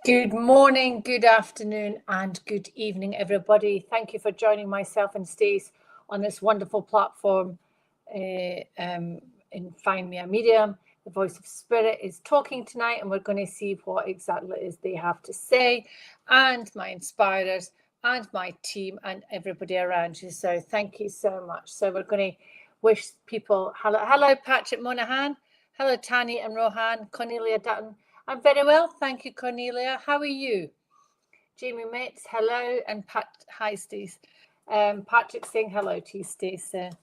Good morning, good afternoon, and good evening, everybody. Thank you for joining myself and Stace on this wonderful platform in FindMeAMedium. The Voice of Spirit is talking tonight, and we're going to see what exactly it is they have to say, and my inspirers, and my team, and everybody around you. So thank you so much. So we're going to wish people hello, Patrick Monahan. Hello, Tani and Rohan, Cornelia Dutton. I'm very well, thank you, Cornelia. How are you? Jamie Metz, hello, and hi, Stace. Patrick saying hello to you, Stace. And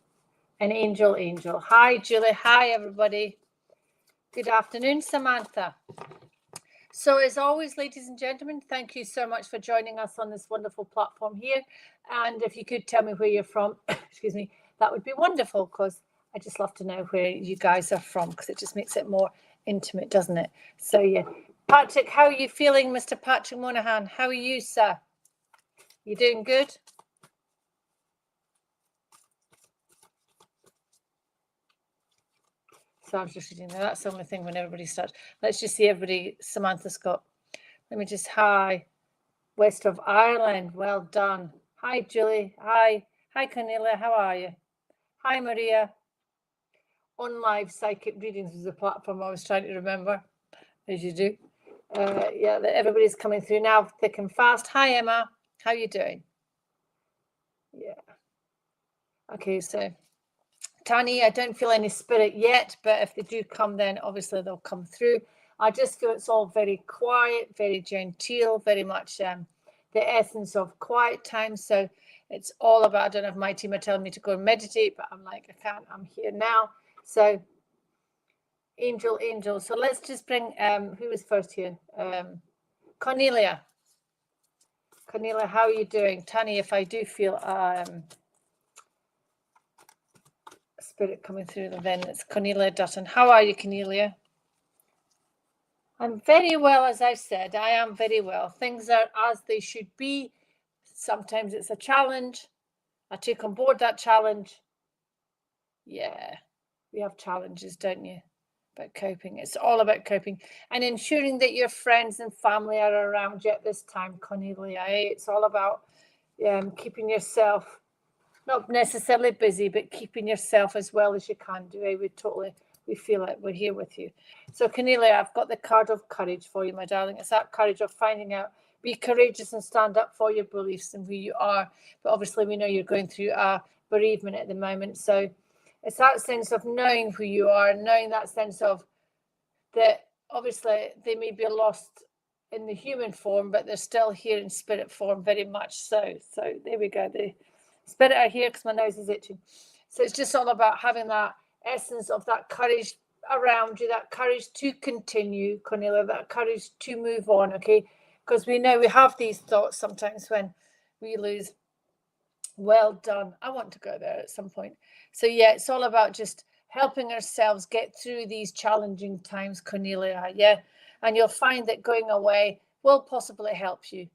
Angel. Hi, Julie. Hi, everybody. Good afternoon, Samantha. So as always, ladies and gentlemen, thank you so much for joining us on this wonderful platform here. And if you could tell me where you're from, excuse me, that would be wonderful, because I just love to know where you guys are from, because it just makes it more intimate, doesn't it? So yeah, Patrick, how are you feeling, Mr. Patrick Monahan? How are you, sir? You doing good? So I was just reading that. That's the only thing when everybody starts. Let's just see everybody. Samantha Scott. Let me just hi. West of Ireland. Well done. Hi, Julie. Hi. Hi, Cornelia. How are you? Hi, Maria. On live psychic readings was a platform I was trying to remember, as you do. Yeah, everybody's coming through now, thick and fast. Hi, Emma. How are you doing? Yeah. Okay, so Tani, I don't feel any spirit yet, but if they do come, then obviously they'll come through. I just feel it's all very quiet, very genteel, very much the essence of quiet time. So it's all about, I don't know if my team are telling me to go and meditate, but I'm like, I can't, I'm here now. So Angel. So let's just bring, who was first here? Cornelia. Cornelia, how are you doing? Tani, if I do feel spirit coming through, then it's Cornelia Dutton. How are you, Cornelia? I'm very well, as I've said. I am very well. Things are as they should be. Sometimes it's a challenge. I take on board that challenge. Yeah, we have challenges, don't you? About coping. It's all about coping and ensuring that your friends and family are around you at this time, Cornelia. It's all about keeping yourself not necessarily busy, but keeping yourself as well as you can do. We feel like we're here with you. So Cornelia, I've got the card of courage for you, my darling. It's that courage of finding out, be courageous and stand up for your beliefs and who you are. But obviously we know you're going through a bereavement at the moment. So it's that sense of knowing who you are, knowing that sense of that obviously they may be lost in the human form, but they're still here in spirit form, very much so. So there we go. The spirit are here because my nose is itching. So it's just all about having that essence of that courage around you, that courage to continue, Cornelia, that courage to move on, okay? Because we know we have these thoughts sometimes when we lose. Well done. I want to go there at some point. So yeah, it's all about just helping ourselves get through these challenging times, Cornelia. Yeah, and you'll find that going away will possibly help you.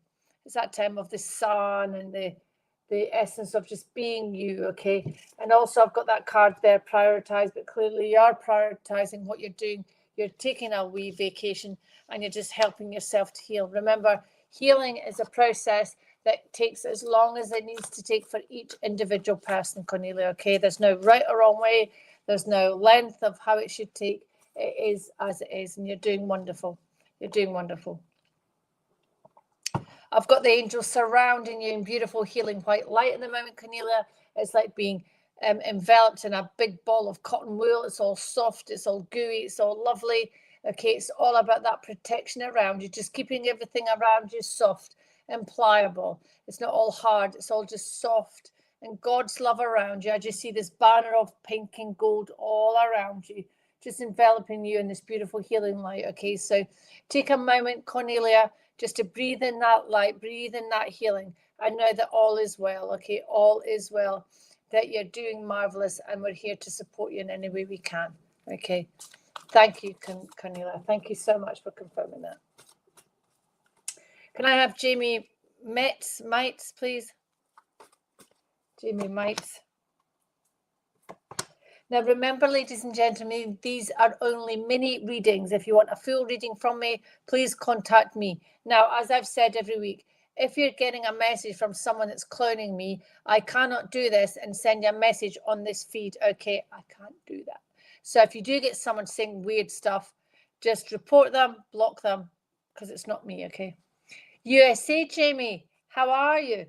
It's that time of the sun and the essence of just being you, okay? And also I've got that card there, prioritize, but clearly you are prioritizing what you're doing. You're taking a wee vacation and you're just helping yourself to heal. Remember, healing is a process that takes as long as it needs to take for each individual person, Cornelia, okay? There's no right or wrong way. There's no length of how it should take. It is as it is, and you're doing wonderful. You're doing wonderful. I've got the angels surrounding you in beautiful healing white light at the moment, Cornelia. It's like being enveloped in a big ball of cotton wool. It's all soft, it's all gooey, it's all lovely. Okay, it's all about that protection around you, just keeping everything around you soft and pliable. It's not all hard, it's all just soft. And God's love around you. I just see this banner of pink and gold all around you, just enveloping you in this beautiful healing light. Okay, so take a moment, Cornelia, just to breathe in that light, breathe in that healing. I know that all is well, okay? All is well, that you're doing marvelous, and we're here to support you in any way we can, okay? Thank you, Cornelia. Thank you so much for confirming that. Can I have Jamie Mites, please? Jamie Mites. Now, remember, ladies and gentlemen, these are only mini readings. If you want a full reading from me, please contact me. Now, as I've said every week, if you're getting a message from someone that's cloning me, I cannot do this and send you a message on this feed. Okay, I can't do that. So if you do get someone saying weird stuff, just report them, block them, because it's not me, okay? USA, Jamie, how are you?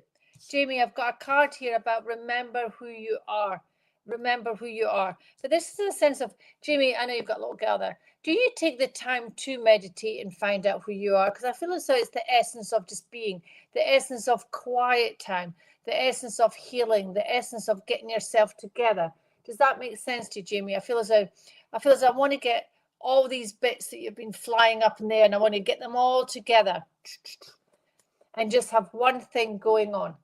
Jamie, I've got a card here about remember who you are. Remember who you are. But this is a sense of, Jamie, I know you've got a little girl there. Do you take the time to meditate and find out who you are? Because I feel as though it's the essence of just being, the essence of quiet time, the essence of healing, the essence of getting yourself together. Does that make sense to you, Jamie? I feel as though I want to get all these bits that you've been flying up in there, and I want to get them all together and just have one thing going on,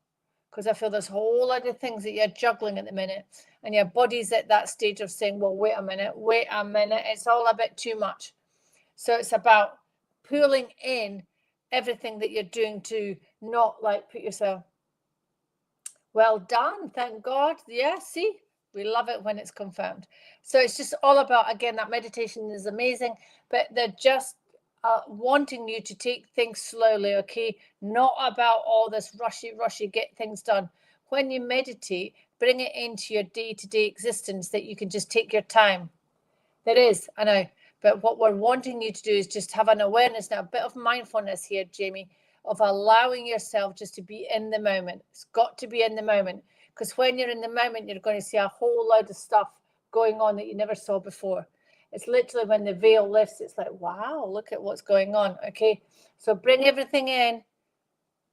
because I feel there's a whole lot of things that you're juggling at the minute, and your body's at that stage of saying, well, wait a minute, it's all a bit too much. So it's about pulling in everything that you're doing to not like put yourself, well done, thank God. Yeah, see, we love it when it's confirmed. So it's just all about, again, that meditation is amazing, but they're just wanting you to take things slowly, okay? Not about all this rushy, get things done. When you meditate, bring it into your day-to-day existence that you can just take your time. There is, I know, but what we're wanting you to do is just have an awareness now, a bit of mindfulness here, Jamie, of allowing yourself just to be in the moment. It's got to be in the moment, because when you're in the moment, you're going to see a whole load of stuff going on that you never saw before. It's literally when the veil lifts, it's like, wow, look at what's going on. Okay, so bring everything in,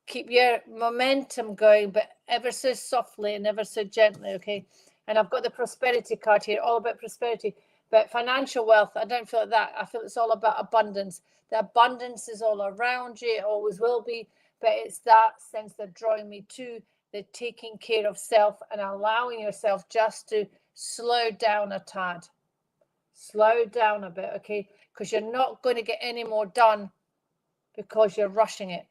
keep your momentum going, but ever so softly and ever so gently. Okay, and I've got the prosperity card here, all about prosperity. But financial wealth, I don't feel like that. I feel it's all about abundance. The abundance is all around you. It always will be. But it's that sense that drawing me to the taking care of self and allowing yourself just to slow down a tad. Slow down a bit, okay? Because you're not going to get any more done because you're rushing it.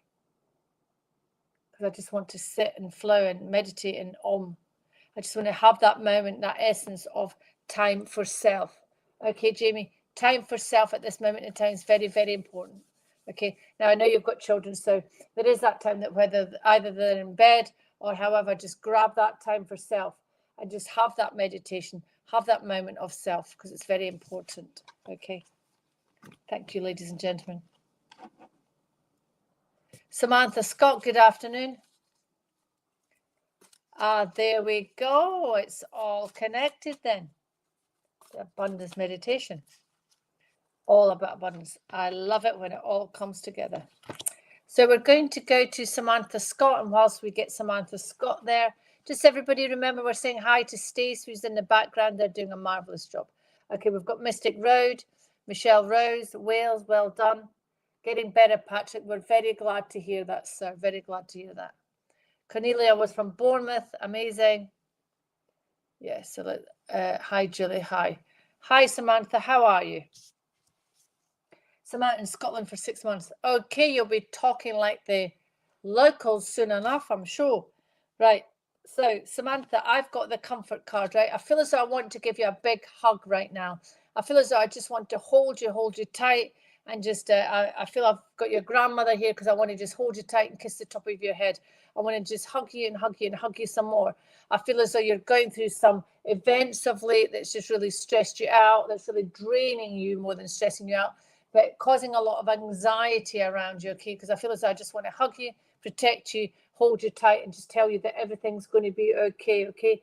Because I just want to sit and flow and meditate and I just want to have that moment, that essence of time for self. Okay, Jamie, time for self at this moment in time is very, very important. Okay, now I know you've got children, so there is that time that whether either they're in bed or however, just grab that time for self and just have that meditation, have that moment of self, because it's very important. Okay, thank you, ladies and gentlemen. Samantha Scott, good afternoon. There we go. It's all connected then. The abundance meditation. All about abundance. I love it when it all comes together. So we're going to go to Samantha Scott, and whilst we get Samantha Scott there, just everybody remember we're saying hi to Stace, who's in the background. They're doing a marvellous job. Okay, we've got Mystic Road, Michelle Rose, Wales, well done. Getting better, Patrick. We're very glad to hear that, sir. Very glad to hear that. Cornelia was from Bournemouth. Amazing. Yes, so hi, Julie. Hi. Hi, Samantha. How are you? Samantha in Scotland for 6 months. Okay, you'll be talking like the locals soon enough, I'm sure. Right. So, Samantha, I've got the comfort card, right? I feel as though I want to give you a big hug right now. I feel as though I just want to hold you tight, and just, I feel I've got your grandmother here because I want to just hold you tight and kiss the top of your head. I want to just hug you and hug you and hug you some more. I feel as though you're going through some events of late that's just really stressed you out, that's really draining you more than stressing you out, but causing a lot of anxiety around you, okay? Because I feel as though I just want to hug you, protect you, hold you tight, and just tell you that everything's going to be okay, okay?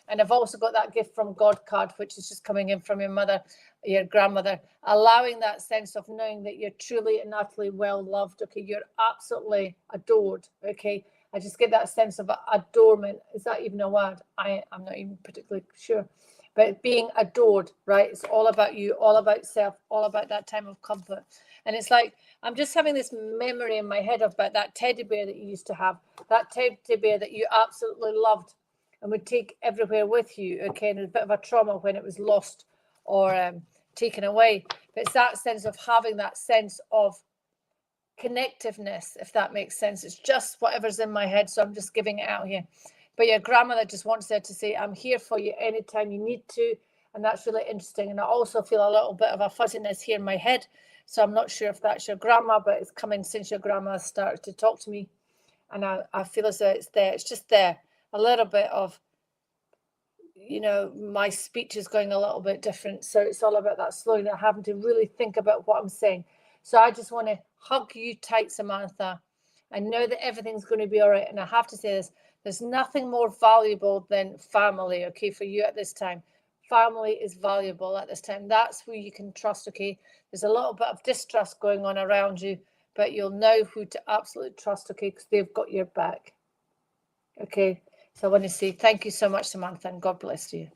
And I've also got that gift from God card, which is just coming in from your mother, your grandmother, allowing that sense of knowing that you're truly and utterly well loved, okay? You're absolutely adored, okay? I just get that sense of adornment. Is that even a word? I'm not even particularly sure. But being adored, right? It's all about you, all about self, all about that time of comfort. And it's like, I'm just having this memory in my head about that teddy bear that you used to have, that teddy bear that you absolutely loved and would take everywhere with you, okay? And it was a bit of a trauma when it was lost or taken away. But it's that sense of having that sense of connectiveness, if that makes sense. It's just whatever's in my head, so I'm just giving it out here. But your grandmother just wants there to say, I'm here for you anytime you need to. And that's really interesting. And I also feel a little bit of a fuzziness here in my head. So I'm not sure if that's your grandma, but it's coming since your grandma started to talk to me. And I feel as though it's there. It's just there. A little bit of, you know, my speech is going a little bit different. So it's all about that slowing down, having to really think about what I'm saying. So I just want to hug you tight, Samantha. I know that everything's going to be all right. And I have to say this, there's nothing more valuable than family, okay, for you at this time. Family is valuable at this time. That's who you can trust, okay? There's a little bit of distrust going on around you, but you'll know who to absolutely trust, okay, because they've got your back, okay? So I want to say thank you so much, Samantha, and God bless you.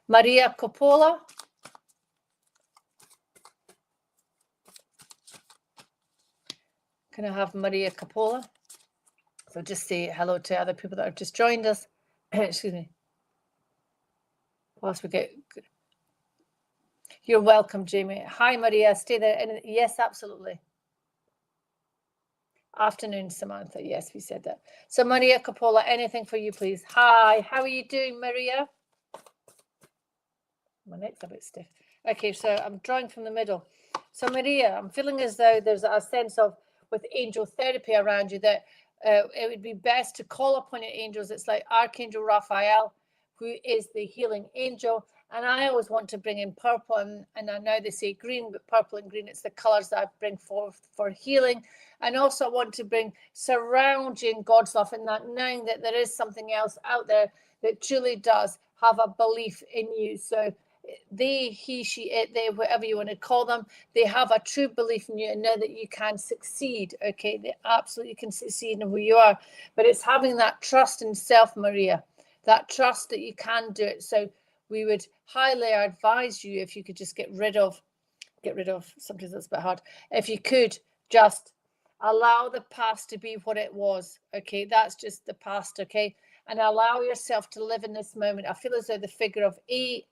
Maria Coppola. Can I have Maria Coppola? So just say hello to other people that have just joined us. Excuse me. Whilst we get... You're welcome, Jamie. Hi, Maria. Stay there. Yes, absolutely. Afternoon, Samantha. Yes, we said that. So Maria Coppola, anything for you, please. Hi, how are you doing, Maria? My neck's a bit stiff. Okay, so I'm drawing from the middle. So Maria, I'm feeling as though there's a sense of, with angel therapy around you, that it would be best to call upon your angels. It's like Archangel Raphael, who is the healing angel. And I always want to bring in purple, and I know they say green, but purple and green, it's the colors that I bring forth for healing. And also I want to bring surrounding God's love, and that knowing that there is something else out there that truly does have a belief in you. So they, he, she, it, they, whatever you want to call them, they have a true belief in you and know that you can succeed, okay? They absolutely can succeed in who you are. But it's having that trust in self, Maria, that trust that you can do it. So we would highly advise you, if you could just get rid of, sometimes that's a bit hard, if you could just allow the past to be what it was, okay? That's just the past, okay? And allow yourself to live in this moment. I feel as though the figure of 8,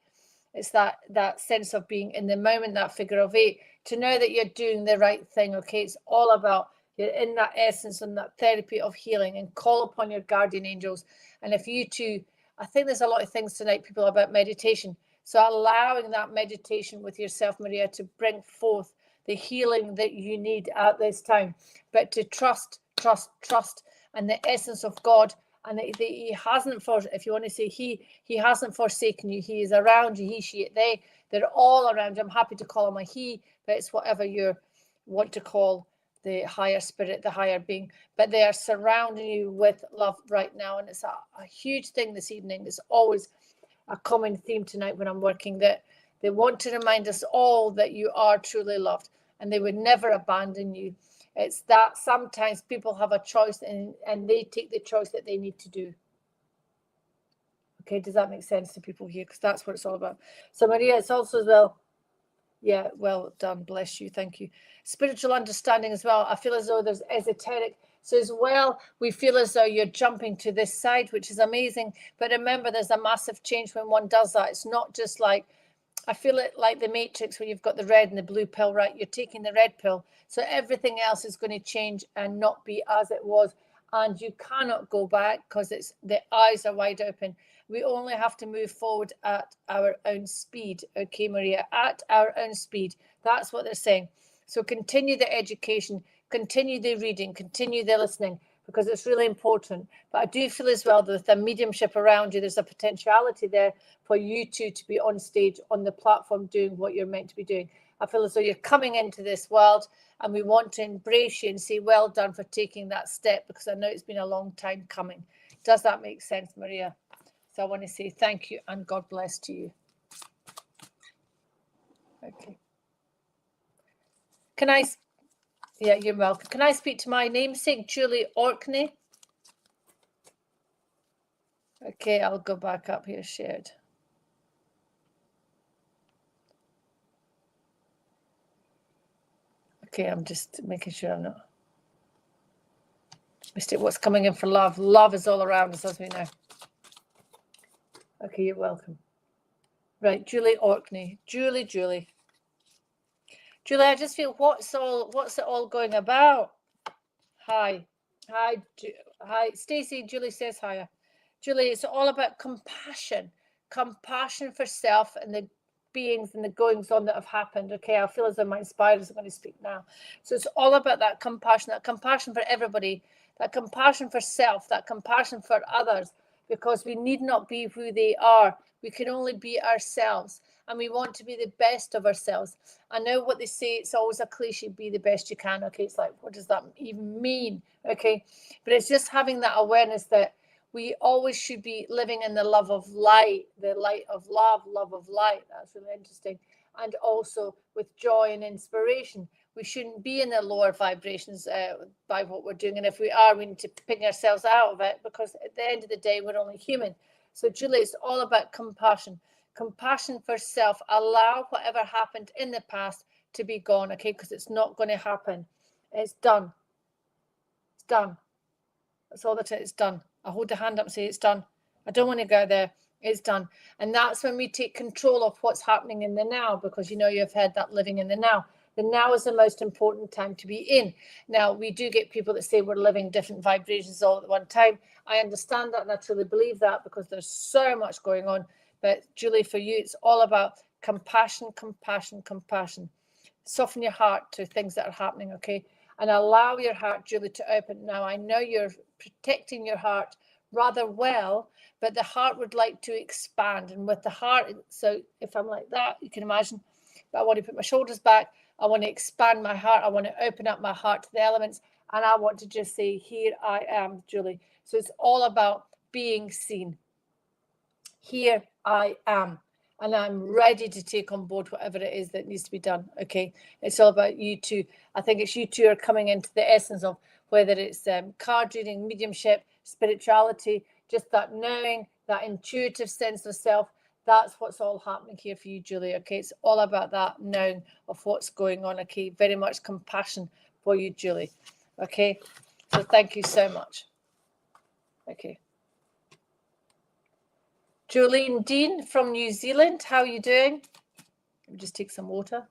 it's that sense of being in the moment, that figure of 8, to know that you're doing the right thing, okay? It's all about, you're in that essence and that therapy of healing, and call upon your guardian angels. And if you too, I think there's a lot of things tonight, people, about meditation. So allowing that meditation with yourself, Maria, to bring forth the healing that you need at this time, but to trust, and the essence of God. And he hasn't, if you want to say he hasn't forsaken you. He is around you. He, she, it, they're all around you. I'm happy to call him a he, but it's whatever you want to call the higher spirit, the higher being. But they are surrounding you with love right now. And it's a huge thing this evening. It's always a common theme tonight when I'm working, that they want to remind us all that you are truly loved, and they would never abandon you. It's that sometimes people have a choice, and they take the choice that they need to do. Okay, does that make sense to people here? Because that's what it's all about. So Maria, it's also as well, yeah, well done, bless you, thank you. Spiritual understanding as well. I feel as though there's esoteric. So as well, we feel as though you're jumping to this side, which is amazing. But remember, there's a massive change when one does that. It's not just like, I feel it like the Matrix, where you've got the red and the blue pill, right? You're taking the red pill. So everything else is going to change and not be as it was. And you cannot go back, because it's, the eyes are wide open. We only have to move forward at our own speed. Okay, Maria, at our own speed. That's what they're saying. So continue the education, continue the reading, continue the listening, because it's really important. But I do feel as well that with the mediumship around you, there's a potentiality there for you two to be on stage, on the platform, doing what you're meant to be doing. I feel as though you're coming into this world, and we want to embrace you and say, well done for taking that step, because I know it's been a long time coming. Does that make sense, Maria? So I want to say thank you and God bless to you. Okay. Can I... Yeah, you're welcome. Can I speak to my namesake, Julie Orkney? Okay, I'll go back up here, shared. Okay, I'm just making sure I'm not... Mistake, what's coming in for love? Love is all around us, as we know. Okay, you're welcome. Right, Julie Orkney. Julie. Julie, I just feel, what's it all going about? Hi, Stacey. Julie says hi. Julie, it's all about compassion. compassion for self and the beings and the goings on that have happened. Okay, I feel as though my inspirers are going to speak now. So it's all about that compassion for everybody, that compassion for self, that compassion for others, because we need not be who they are. We can only be ourselves, and we want to be the best of ourselves. I know what they say, it's always a cliche, be the best you can. Okay, it's like, what does that even mean? Okay, but it's just having that awareness that we always should be living in the love of light, the light of love, love of light. That's really interesting. And also with joy and inspiration. We shouldn't be in the lower vibrations by what we're doing. And if we are, we need to pick ourselves out of it, because at the end of the day, we're only human. So Julie, it's all about compassion. Compassion for self. Allow whatever happened in the past to be gone, okay? Because it's not going to happen. It's done. It's done. That's all that it's done. I hold the hand up and say it's done. I don't want to go there. It's done. And that's when we take control of what's happening in the now, because you've had that living in the now. The now is the most important time to be in. Now, we do get people that say we're living different vibrations all at one time. I understand that and I truly believe that, because there's so much going on. But Julie, for you, it's all about compassion, compassion, compassion. Soften your heart to things that are happening, okay? And allow your heart, Julie, to open. Now, I know you're protecting your heart rather well, but the heart would like to expand. And with the heart, so if I'm like that, you can imagine, but I want to put my shoulders back. I want to expand my heart. I want to open up my heart to the elements. And I want to just say, here I am, Julie. So it's all about being seen. Here I am. And I'm ready to take on board whatever it is that needs to be done. Okay. It's all about you two. I think it's you two are coming into the essence of whether it's card reading, mediumship, spirituality, just that knowing, that intuitive sense of self. That's what's all happening here for you, Julie. Okay. It's all about that knowing of what's going on. Okay. Very much compassion for you, Julie. Okay. So thank you so much. Okay. Jolene Dean from New Zealand, how are you doing? Let me just take some water.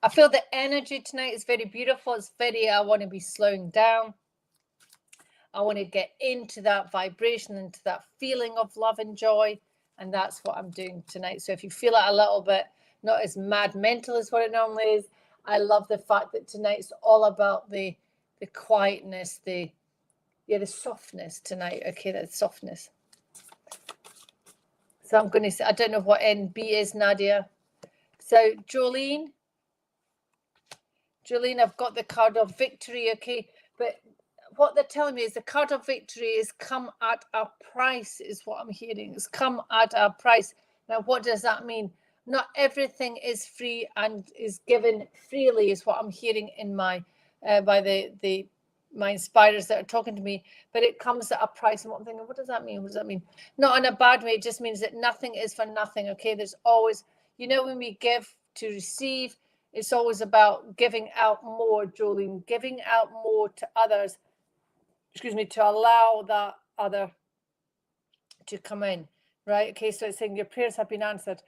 I feel the energy tonight is very beautiful. It's very, I want to be slowing down. I want to get into that vibration, into that feeling of love and joy. And that's what I'm doing tonight. So if you feel it a little bit, not as mad mental as what it normally is, I love the fact that tonight's all about the quietness, the softness tonight. Okay, that's softness. So I'm going to say, I don't know what NB is, Nadia. So Jolene, I've got the card of victory. Okay, but what they're telling me is the card of victory is come at a price, is what I'm hearing. It's come at a price. Now, what does that mean? Not everything is free and is given freely, is what I'm hearing in my by my inspirers that are talking to me, but it comes at a price. And what I'm thinking, what does that mean? What does that mean? Not in a bad way. It just means that nothing is for nothing. Okay, there's always, when we give to receive, it's always about giving out more, Jolene, giving out more to others. To allow that other to come in, right? Okay, so it's saying your prayers have been answered.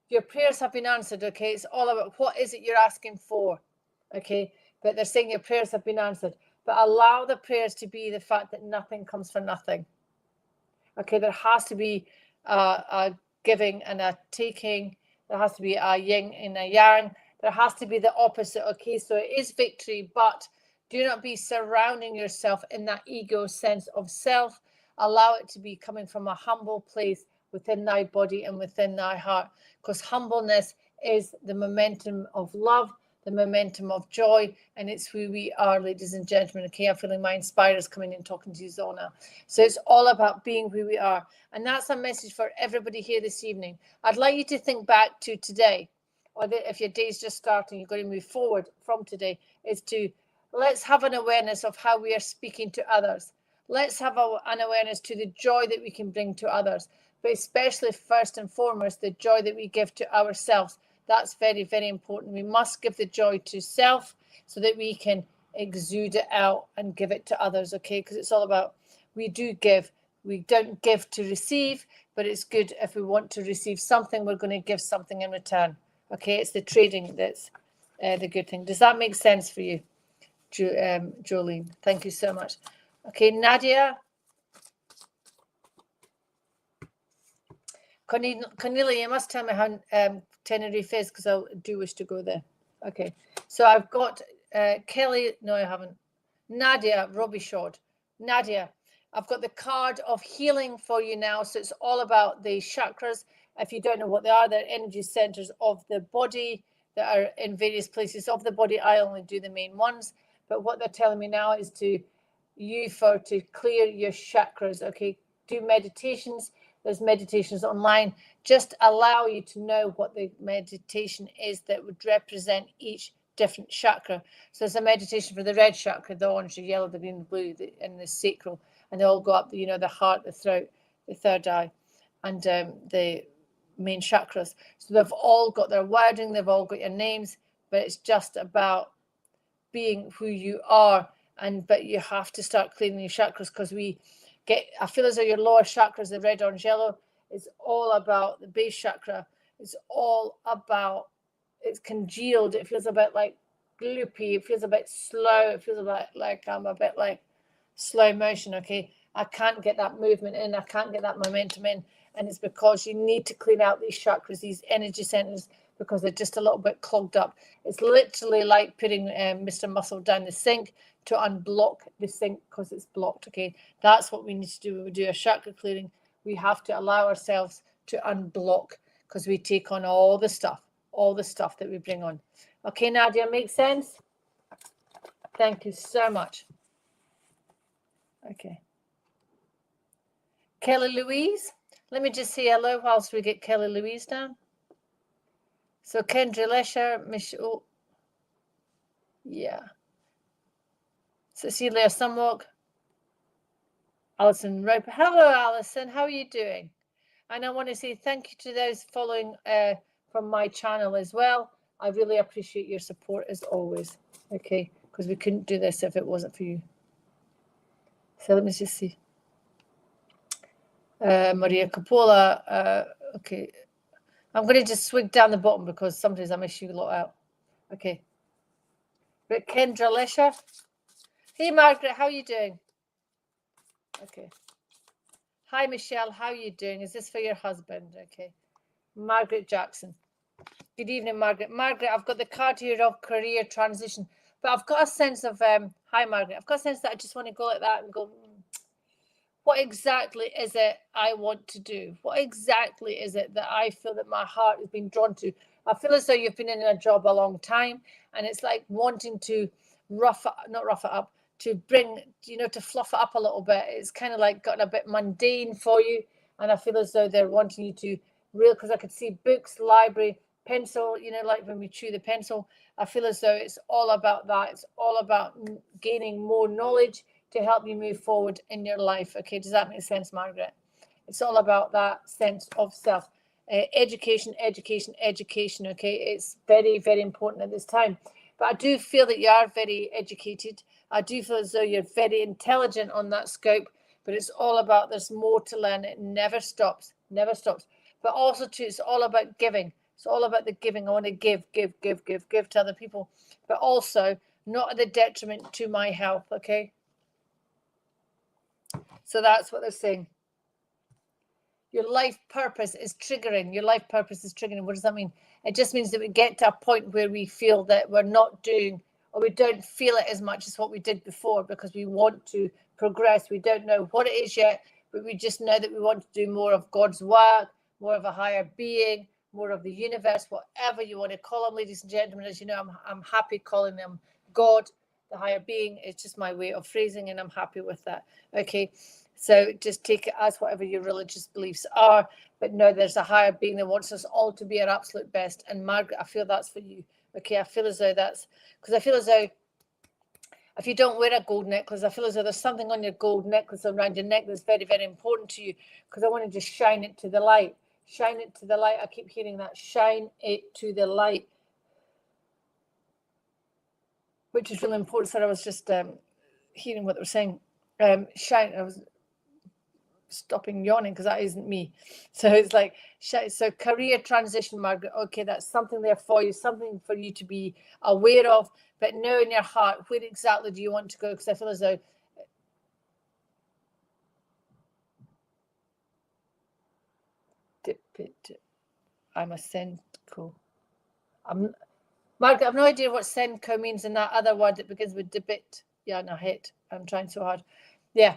Your prayers have been answered, okay? It's all about what is it you're asking for, okay? But they're saying your prayers have been answered. But allow the prayers to be the fact that nothing comes for nothing. Okay, there has to be a giving and a taking. There has to be a yin and a yang. There has to be the opposite. Okay, so it is victory, but do not be surrounding yourself in that ego sense of self. Allow it to be coming from a humble place within thy body and within thy heart, because humbleness is the momentum of love, the momentum of joy, and it's who we are, ladies and gentlemen. Okay, I'm feeling my inspirers coming in talking to you, Zona. So it's all about being who we are, and that's a message for everybody here this evening. I'd like you to think back to today, or if your day's just starting, you're going to move forward from today, is to let's have an awareness of how we are speaking to others. Let's have an awareness to the joy that we can bring to others, but especially first and foremost, the joy that we give to ourselves. That's very, very important. We must give the joy to self so that we can exude it out and give it to others, okay? Because it's all about, we do give. We don't give to receive, but it's good if we want to receive something, we're going to give something in return, okay? It's the trading that's the good thing. Does that make sense for you, Jolene? Thank you so much. Okay, Nadia. Cornelia, you must tell me how Tenerife is, because I do wish to go there. Okay, so I've got Kelly. No, I haven't. Nadia Robichaud. Nadia, I've got the card of healing for you now. So it's all about the chakras. If you don't know what they are, they're energy centers of the body that are in various places of the body. I only do the main ones. But what they're telling me now is to clear your chakras. Okay, do meditations. There's meditations online. Just allow you to know what the meditation is that would represent each different chakra. So there's a meditation for the red chakra, the orange, the yellow, the green, the blue, and the sacral, and they all go up. You know, the heart, the throat, the third eye, and the main chakras. So they've all got their wording. They've all got your names, but it's just about being who you are. But you have to start cleaning your chakras, because I feel as though your lower chakras, the red, orange, yellow, is all about the base chakra. It's all about, it's congealed. It feels a bit like gloopy. It feels a bit slow. It feels a bit like I'm a bit like slow motion. Okay, I can't get that movement in. I can't get that momentum in. And it's because you need to clean out these chakras, these energy centers, because they're just a little bit clogged up. It's literally like putting Mr. Muscle down the sink to unblock the sink, because it's blocked. Okay, that's what we need to do when we do a chakra clearing. We have to allow ourselves to unblock, because we take on all the stuff that we bring on. Okay, Nadia, makes sense? Thank you so much. Okay. Kelly Louise, let me just say hello whilst we get Kelly Louise down. So Kendra Lesher, Michelle, yeah. Cecilia Sumwalk, Alison Roper. Hello, Alison. How are you doing? And I want to say thank you to those following from my channel as well. I really appreciate your support as always. Okay, because we couldn't do this if it wasn't for you. So let me just see. Maria Coppola. Okay, I'm going to just swig down the bottom, because sometimes I miss you a lot out. Okay. But Kendra Lesher. Hey, Margaret, how are you doing? Okay. Hi, Michelle, how are you doing? Is this for your husband? Okay. Margaret Jackson. Good evening, Margaret. Margaret, I've got the card here of career transition, but I've got a sense of, hi, Margaret. I've got a sense that I just want to go like that and go, what exactly is it I want to do? What exactly is it that I feel that my heart has been drawn to? I feel as though you've been in a job a long time, and it's like wanting to not rough it up, to bring, to fluff it up a little bit. It's kind of like gotten a bit mundane for you. And I feel as though they're wanting you to because I could see books, library, pencil, like when we chew the pencil. I feel as though it's all about that. It's all about gaining more knowledge to help you move forward in your life. Okay, does that make sense, Margaret? It's all about that sense of self. Education. Okay, it's very, very important at this time. But I do feel that you are very educated. I do feel as though you're very intelligent on that scope, but it's all about, there's more to learn. It never stops. But also too, it's all about giving. It's all about the giving. I want to give to other people, but also not at the detriment to my health. Okay. So that's what they're saying. Your life purpose is triggering. What does that mean? It just means that we get to a point where we feel that we're not doing, or we don't feel it as much as what we did before, because we want to progress. We don't know what it is yet, but we just know that we want to do more of God's work, more of a higher being, more of the universe, whatever you want to call them, ladies and gentlemen. As you know, I'm happy calling them God, the higher being. It's just my way of phrasing, and I'm happy with that. Okay. So just take it as whatever your religious beliefs are. But no, there's a higher being that wants us all to be our absolute best. And Margaret, I feel that's for you. Okay, I feel as though that's, because I feel as though if you don't wear a gold necklace, I feel as though there's something on your gold necklace around your neck that's very, very important to you, because I want to just shine it to the light. Shine it to the light. I keep hearing that. Shine it to the light, which is really important. So I was just hearing what they were saying. Shine. I was stopping yawning because that isn't me. So it's like, so career transition, Margaret. Okay, that's something there for you, something for you to be aware of, but know in your heart, where exactly do you want to go? Because I feel as though Dip it. I'm a Senko. Margaret, I've no idea what Senko means in that other word that begins with debit. Yeah, no, hit. I'm trying so hard. Yeah.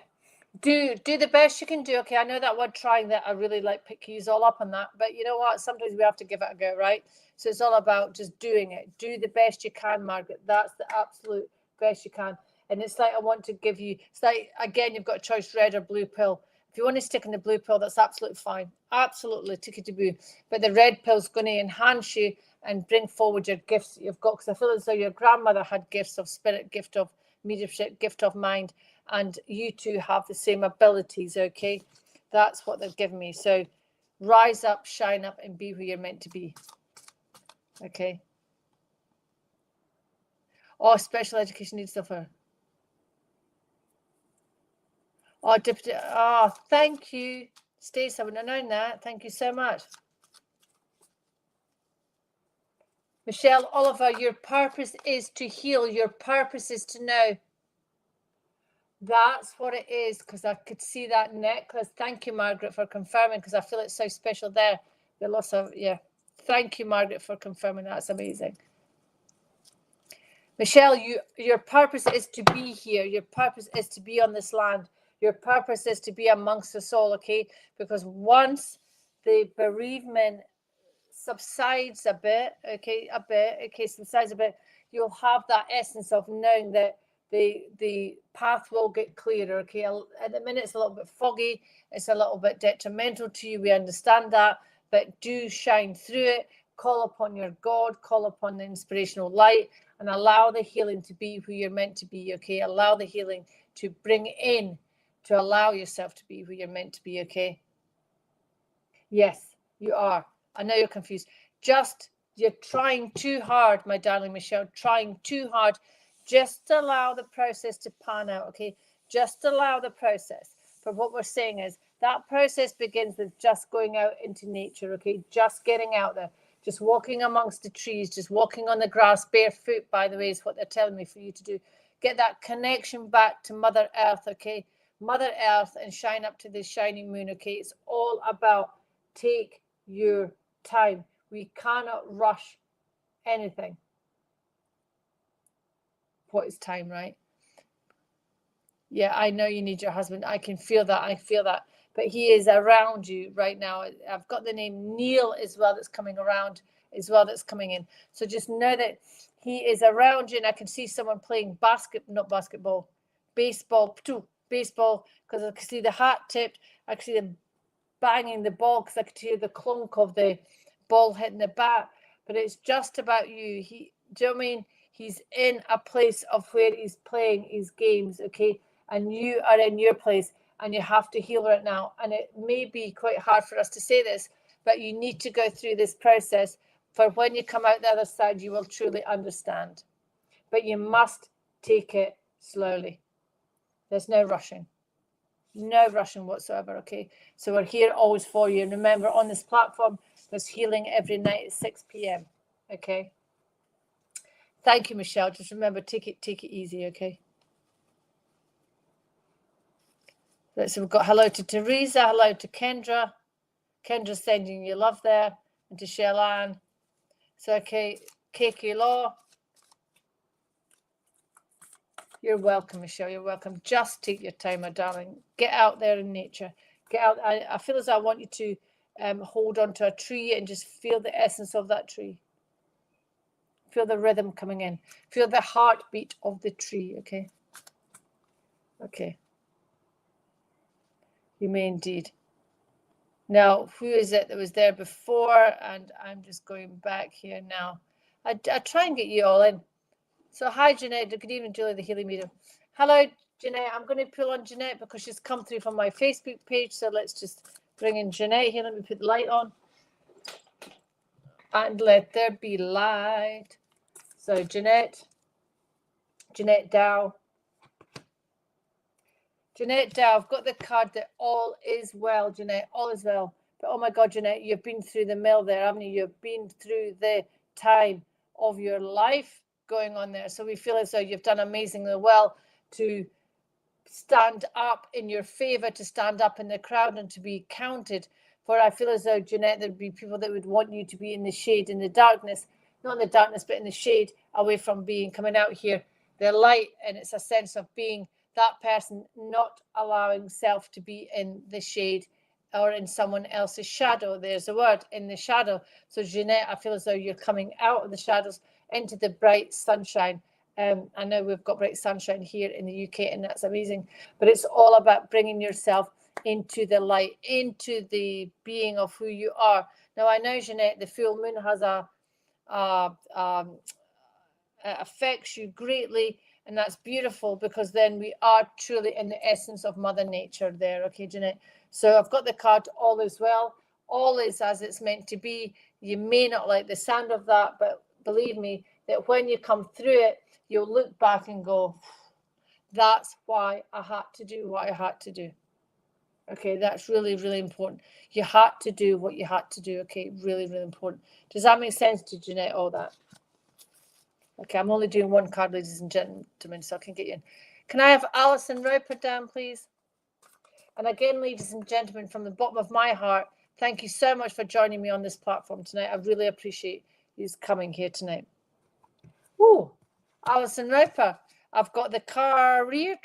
Do the best you can do. Okay, I know that word trying that I really like pick you all up on that, but you know what? Sometimes we have to give it a go, right? So it's all about just doing it. Do the best you can, Margaret. That's the absolute best you can. And it's like I want to give you, it's like, again, you've got a choice, red or blue pill. If you want to stick in the blue pill, that's absolutely fine. Absolutely, tickety-boo. But the red pill's going to enhance you and bring forward your gifts that you've got. Because I feel as though your grandmother had gifts of spirit, gift of mediumship, gift of mind, and you two have the same abilities, okay? That's what they've given me. So rise up, shine up, and be who you're meant to be, okay? Oh, special education needs stuff. Oh, thank you, Stacey. I wouldn't have known that. Thank you so much. Michelle Oliver, your purpose is to heal. Your purpose is to know. That's what it is, because I could see that necklace. Thank you, Margaret, for confirming, because I feel it's so special there. The loss of, yeah. Thank you, Margaret, for confirming. That's amazing. Michelle, your purpose is to be here. Your purpose is to be on this land. Your purpose is to be amongst us all, okay? Because once the bereavement subsides a bit, subsides a bit, you'll have that essence of knowing that the path will get clearer, okay? At the minute, it's a little bit foggy. It's a little bit detrimental to you. We understand that, but do shine through it. Call upon your God, call upon the inspirational light, and allow the healing to be who you're meant to be, okay? Allow the healing to bring in, to allow yourself to be who you're meant to be, okay? Yes, you are. I know you're confused. You're trying too hard, my darling Michelle, trying too hard. Just allow the process to pan out, okay? Just allow the process. But what we're saying is that process begins with just going out into nature, okay? Just getting out there, just walking amongst the trees, just walking on the grass, barefoot, by the way, is what they're telling me for you to do. Get that connection back to Mother Earth, okay? Mother Earth, and shine up to the shining moon, okay? It's all about take your time. We cannot rush anything. What is time, right? Yeah, I know you need your husband. I can feel that. I feel that. But he is around you right now. I've got the name Neil as well that's coming around as well, that's coming in. So just know that he is around you, and I can see someone playing baseball, because I can see the hat tipped. I can see them banging the ball because I could hear the clunk of the ball hitting the bat. But it's just about you. Do you know what I mean? He's in a place of where he's playing his games, okay? And you are in your place, and you have to heal right now. And it may be quite hard for us to say this, but you need to go through this process. For when you come out the other side, you will truly understand. But you must take it slowly. There's no rushing. No rushing whatsoever, okay? So we're here always for you. And remember, on this platform, there's healing every night at 6 p.m., okay? Thank you, Michelle. Just remember, take it easy, okay? So we've got hello to Teresa, hello to Kendra. Kendra's sending you love there, and to Shellanne. So, okay, Keiki Law. You're welcome, Michelle. You're welcome. Just take your time, my darling. Get out there in nature. Get out. I feel as I want you to hold onto a tree and just feel the essence of that tree. Feel the rhythm coming in. Feel the heartbeat of the tree, okay? Okay. You may indeed. Now, who is it that was there before? And I'm just going back here now. I try and get you all in. So, hi, Jeanette. Good evening, Julie, the Healing Medium. Hello, Jeanette. I'm going to pull on Jeanette because she's come through from my Facebook page. So let's just bring in Jeanette here. Let me put the light on. And let there be light. So, Jeanette Dow. Jeanette Dow, I've got the card that all is well, Jeanette. All is well. But, oh, my God, Jeanette, you've been through the mill there, haven't you? You've been through the time of your life going on there. So we feel as though you've done amazingly well to stand up in your favor, to stand up in the crowd and to be counted For I feel as though, Jeanette, there'd be people that would want you to be in the shade, in the darkness, not in the darkness, but in the shade, away from coming out here. The light, and it's a sense of being that person, not allowing self to be in the shade or in someone else's shadow. There's a word, in the shadow. So Jeanette, I feel as though you're coming out of the shadows into the bright sunshine. I know we've got bright sunshine here in the UK, and that's amazing, but it's all about bringing yourself into the light, into the being of who you are. Now, I know, Jeanette, the full moon has affects you greatly, and that's beautiful, because then we are truly in the essence of Mother Nature there. Okay, Jeanette. So I've got the card, all is well, all is as it's meant to be. You may not like the sound of that, but believe me that when you come through it, you'll look back and go, that's why I had to do what I had to do. Okay, that's really, really important. You had to do what you had to do. Okay, really, really important. Does that make sense to Jeanette, all that? Okay, I'm only doing one card, ladies and gentlemen, so I can get you in. Can I have Alison Roper down, please? And again, ladies and gentlemen, from the bottom of my heart, thank you so much for joining me on this platform tonight. I really appreciate you coming here tonight. Ooh, Alison Roper. I've got the career.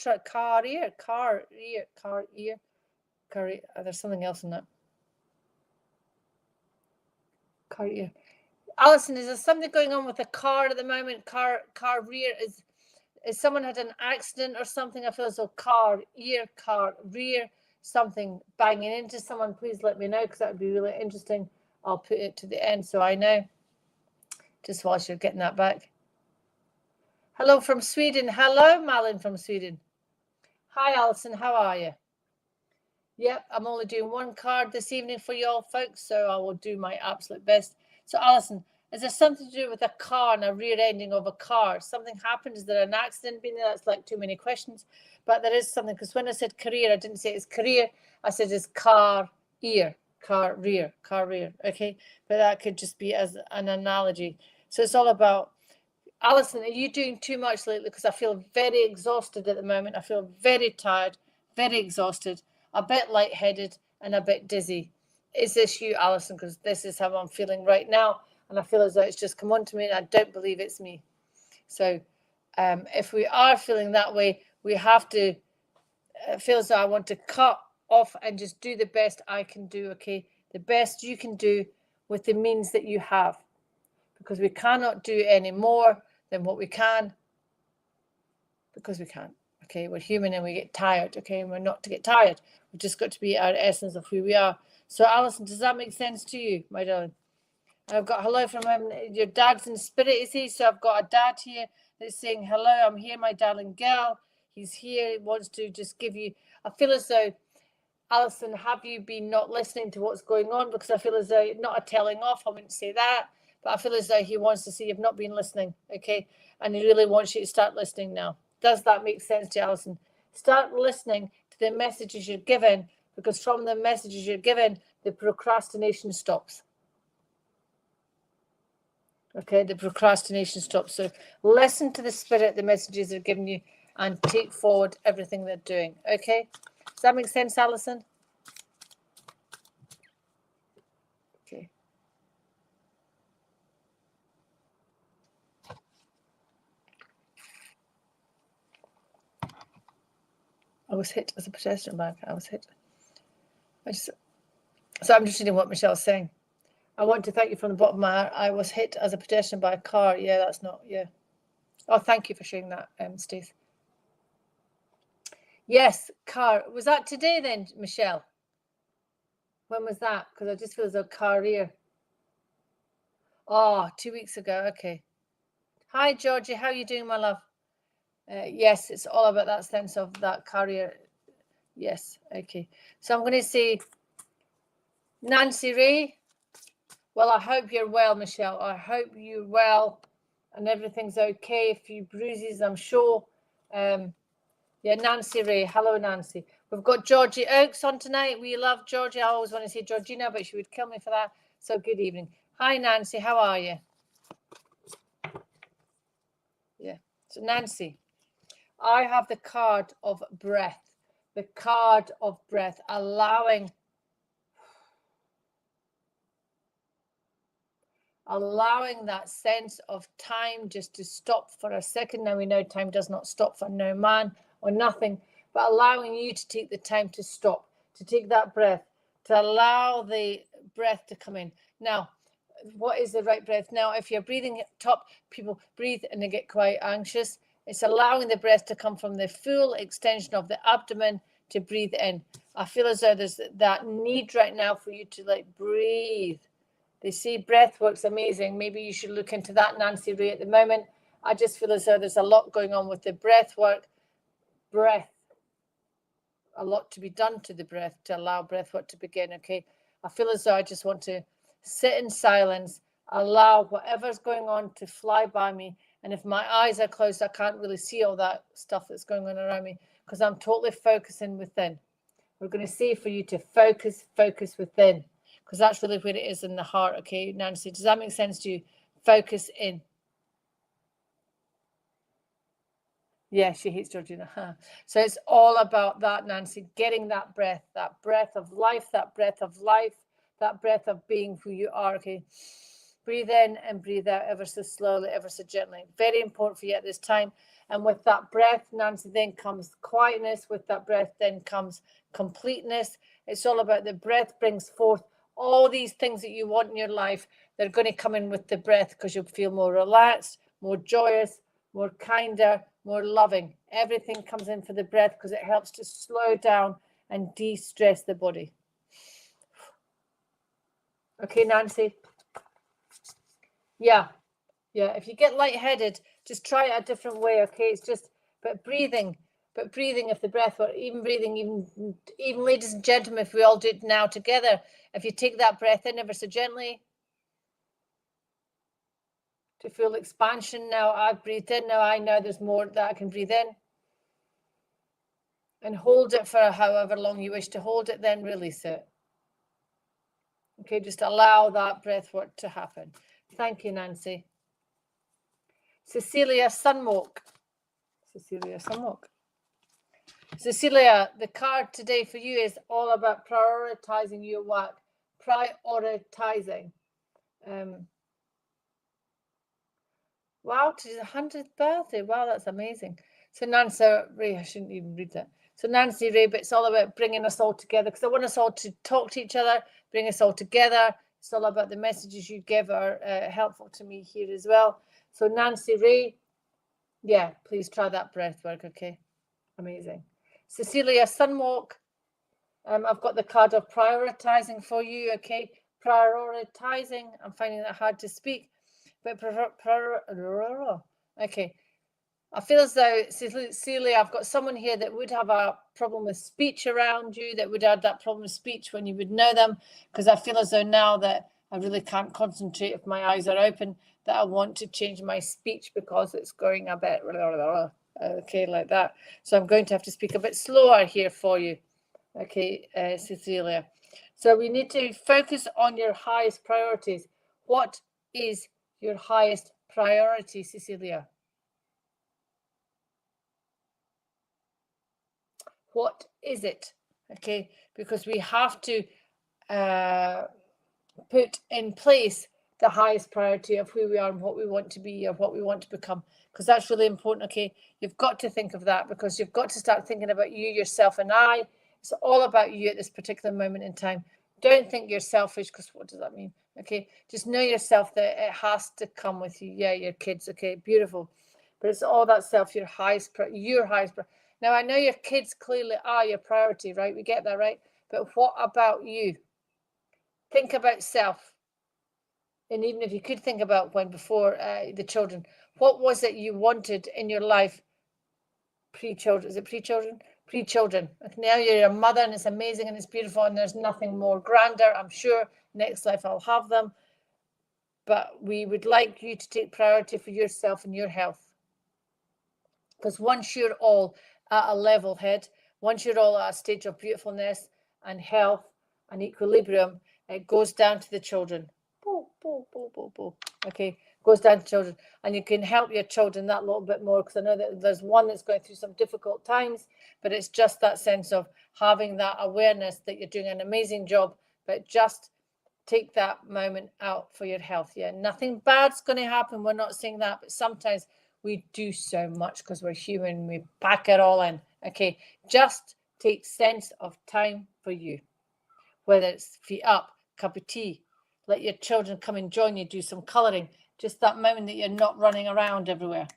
There's something else in that. Career. Alison, is there something going on with the car at the moment? Car rear, is someone had an accident or something? I feel as though car rear, something banging into someone. Please let me know, because that would be really interesting. I'll put it to the end so I know, just whilst you're getting that back. Hello from Sweden. Hello, Malin from Sweden. Hi, Alison. How are you? Yep, I'm only doing one card this evening for you all, folks, so I will do my absolute best. So, Alison, is there something to do with a car and a rear ending of a car? Something happened? Is there an accident been there? That's like too many questions. But there is something, because when I said career, I didn't say it's career. I said it's car rear. Okay, but that could just be as an analogy. So it's all about, Alison, are you doing too much lately? Because I feel very exhausted at the moment. I feel very tired, very exhausted, a bit lightheaded, and a bit dizzy. Is this you, Alison? Because this is how I'm feeling right now, and I feel as though it's just come on to me, and I don't believe it's me. So if we are feeling that way, we have to feel as though I want to cut off and just do the best I can do, okay? The best you can do with the means that you have, because we cannot do any more than what we can, because we can't. Okay, we're human and we get tired. Okay, and we're not to get tired. We've just got to be our essence of who we are. So, Alison, does that make sense to you, my darling? I've got hello from your dad's in spirit, is he? So I've got a dad here that's saying, hello, I'm here, my darling girl. He's here. He wants to just give you, I feel as though, Alison, have you been not listening to what's going on? Because I feel as though, not a telling off, I wouldn't say that, but I feel as though he wants to see you've not been listening, okay? And he really wants you to start listening now. Does that make sense to you, Alison? Start listening to the messages you're given, because from the messages you're given, the procrastination stops. Okay, the procrastination stops. So listen to the spirit, the messages they're giving you, and take forward everything they're doing. Okay, does that make sense, Alison? Okay. I was hit as a pedestrian bike. I was hit. So I'm just reading what Michelle's saying. I want to thank you from the bottom of my heart. I was hit as a pedestrian by a car. Yeah, that's not, yeah. Oh, thank you for sharing that, Steve. Yes, car. Was that today then, Michelle? When was that? Because I just feel as though career. Oh, 2 weeks ago. Okay. Hi, Georgie. How are you doing, my love? Yes, it's all about that sense of that career. Yes. Okay. So I'm going to say Nancy Ray. Well, I hope you're well, Michelle. I hope you're well and everything's okay. A few bruises, I'm sure. Yeah, Nancy Ray. Hello, Nancy. We've got Georgie Oakes on tonight. We love Georgie. I always want to say Georgina, but she would kill me for that. So good evening. Hi, Nancy. How are you? Yeah. So, Nancy, I have the card of breath. The card of breath, allowing allowing that sense of time just to stop for a second. Now we know time does not stop for no man or nothing, but allowing you to take the time to stop, to take that breath, to allow the breath to come in. Now, what is the right breath? Now, if you're breathing at top, people breathe and they get quite anxious. It's allowing the breath to come from the full extension of the abdomen to breathe in. I feel as though there's that need right now for you to like breathe. They say breath work's amazing. Maybe you should look into that, Nancy Ray, at the moment. I just feel as though there's a lot going on with the breath work. Breath. A lot to be done to the breath to allow breath work to begin, okay? I feel as though I just want to sit in silence, allow whatever's going on to fly by me. And if my eyes are closed, I can't really see all that stuff that's going on around me because I'm totally focusing within. We're going to say for you to focus within, because that's really where it is in the heart, okay, Nancy? Does that make sense to you? Focus in. Yeah, she hates Georgina. Huh? So it's all about that, Nancy, getting that breath of life, that breath of being who you are, okay? Breathe in and breathe out ever so slowly, ever so gently. Very important for you at this time. And with that breath, Nancy, then comes quietness. With that breath, then comes completeness. It's all about the breath brings forth all these things that you want in your life. They're going to come in with the breath because you'll feel more relaxed, more joyous, more kinder, more loving. Everything comes in for the breath because it helps to slow down and de-stress the body. Okay, Nancy? Yeah. If you get lightheaded, just try it a different way, okay? It's just, but breathing, if the breath were even breathing, even ladies and gentlemen, if we all do it now together, if you take that breath in ever so gently, to full expansion. Now I've breathed in, now I know there's more that I can breathe in. And hold it for however long you wish to hold it, then release it. Okay, just allow that breath work to happen. Thank you, Nancy. Cecilia Sunwalk. Cecilia, the card today for you is all about prioritizing your work. Prioritizing. Wow, to the 100th birthday. Wow, that's amazing. So Nancy Ray, I shouldn't even read that. So Nancy Ray, but it's all about bringing us all together because I want us all to talk to each other, bring us all together. It's all about the messages you give are helpful to me here as well. So Nancy Ray, yeah, please try that breath work, okay? Amazing. Cecilia Sunwalk, I've got the card of prioritizing for you, okay? Prioritizing, I'm finding that hard to speak, but okay. I feel as though, Cecilia, I've got someone here that would have a problem with speech around you, that would have that problem with speech when you would know them, because I feel as though now that I really can't concentrate if my eyes are open, that I want to change my speech because it's going a bit, okay, like that. So I'm going to have to speak a bit slower here for you, okay, Cecilia. So we need to focus on your highest priorities. What is your highest priority, Cecilia? What is it? Okay, because we have to put in place the highest priority of who we are and what we want to be or what we want to become, because that's really important. Okay, you've got to think of that because you've got to start thinking about you, yourself, and I. It's all about you at this particular moment in time. Don't think you're selfish, because what does that mean? Okay, just know yourself that it has to come with you. Yeah, your kids. Okay, beautiful, but it's all that self, your highest. Now, I know your kids clearly are your priority, right? We get that, right? But what about you? Think about self. And even if you could think about when before the children, what was it you wanted in your life pre-children? Is it pre-children? Pre-children. Now you're a mother and it's amazing and it's beautiful and there's nothing more grander. I'm sure next life I'll have them. But we would like you to take priority for yourself and your health. Because once you're all at a level head, once you're all at a stage of beautifulness and health and equilibrium, it goes down to the children. Okay, goes down to children. And you can help your children that little bit more, because I know that there's one that's going through some difficult times, but it's just that sense of having that awareness that you're doing an amazing job, but just take that moment out for your health. Yeah, nothing bad's going to happen. We're not saying that, but sometimes we do so much because we're human. We pack it all in. Okay, just take sense of time for you, whether it's feet up, cup of tea, let your children come and join you, do some colouring, just that moment that you're not running around everywhere.